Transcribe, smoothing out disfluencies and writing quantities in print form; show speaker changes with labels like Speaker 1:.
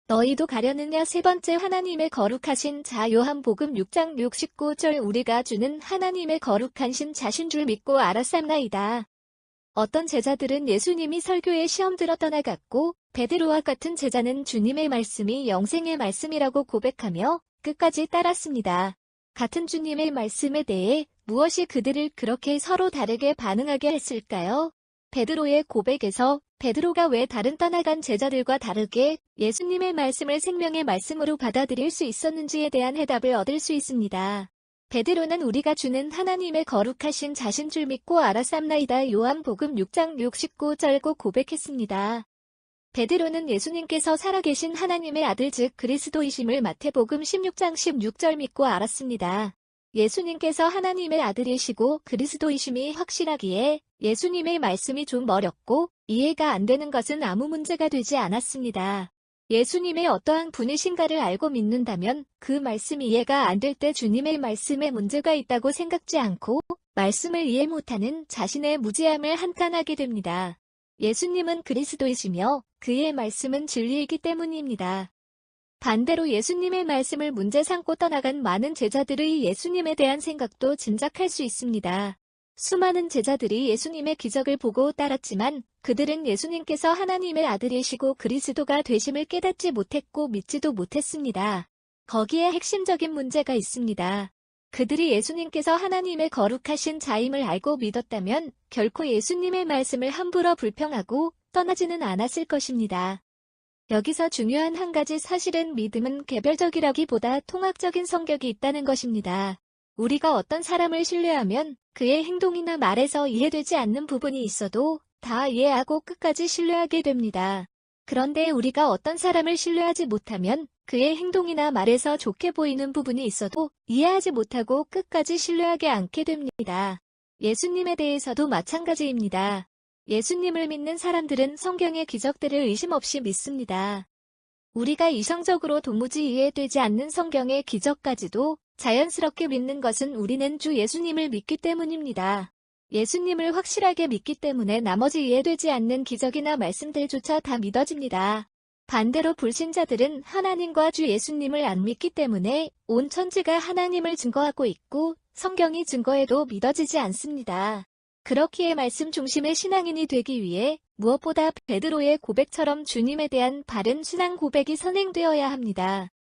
Speaker 1: 너희도 가려느냐. 세 번째, 하나님의 거룩하신 자. 요한복음 6장 69절. 우리가 주는 하나님의 거룩한 신 자신 줄 믿고 알았사옵나이다. 어떤 제자들은 예수님이 설교에 시험 들어 떠나갔고 베드로와 같은 제자는 주님의 말씀이 영생의 말씀이라고 고백하며 끝까지 따랐습니다. 같은 주님의 말씀에 대해 무엇이 그들을 그렇게 서로 다르게 반응하게 했을까요? 베드로의 고백에서 베드로가 왜 다른 떠나간 제자들과 다르게 예수님의 말씀을 생명의 말씀으로 받아들일 수 있었는지에 대한 해답을 얻을 수 있습니다. 베드로는 우리가 주는 하나님의 거룩하신 자신 줄 믿고 알았사옵나이다. 요한복음 6장 69절고 고백했습니다. 베드로는 예수님께서 살아계신 하나님의 아들 즉 그리스도이심을 마태복음 16장 16절 믿고 알았습니다. 예수님께서 하나님의 아들이시고 그리스도이심이 확실하기에 예수님의 말씀이 좀 어렵고 이해가 안 되는 것은 아무 문제가 되지 않았습니다. 예수님의 어떠한 분이신가를 알고 믿는다면 그 말씀 이해가 안 될 때 주님의 말씀에 문제가 있다고 생각지 않고 말씀을 이해 못하는 자신의 무지함을 한탄하게 됩니다. 예수님은 그리스도이시며 그의 말씀은 진리이기 때문입니다. 반대로 예수님의 말씀을 문제 삼고 떠나간 많은 제자들의 예수님에 대한 생각도 짐작할 수 있습니다. 수많은 제자들이 예수님의 기적을 보고 따랐지만 그들은 예수님께서 하나님의 아들이시고 그리스도가 되심을 깨닫지 못했고 믿지도 못했습니다. 거기에 핵심적인 문제가 있습니다. 그들이 예수님께서 하나님의 거룩하신 자임을 알고 믿었다면 결코 예수님의 말씀을 함부로 불평하고 떠나지는 않았을 것입니다. 여기서 중요한 한 가지 사실은 믿음은 개별적이라기보다 통합적인 성격이 있다는 것입니다. 우리가 어떤 사람을 신뢰하면 그의 행동이나 말에서 이해되지 않는 부분이 있어도 다 이해하고 끝까지 신뢰하게 됩니다. 그런데 우리가 어떤 사람을 신뢰하지 못하면 그의 행동이나 말에서 좋게 보이는 부분이 있어도 이해하지 못하고 끝까지 신뢰하지 않게 됩니다. 예수님에 대해서도 마찬가지입니다. 예수님을 믿는 사람들은 성경의 기적들을 의심 없이 믿습니다. 우리가 이성적으로 도무지 이해되지 않는 성경의 기적까지도 자연스럽게 믿는 것은 우리는 주 예수님을 믿기 때문입니다. 예수님을 확실하게 믿기 때문에 나머지 이해되지 않는 기적이나 말씀들조차 다 믿어집니다. 반대로 불신자들은 하나님과 주 예수님을 안 믿기 때문에 온 천지가 하나님을 증거하고 있고 성경이 증거해도 믿어지지 않습니다. 그렇기에 말씀 중심의 신앙인이 되기 위해 무엇보다 베드로의 고백처럼 주님에 대한 바른 신앙 고백이 선행되어야 합니다.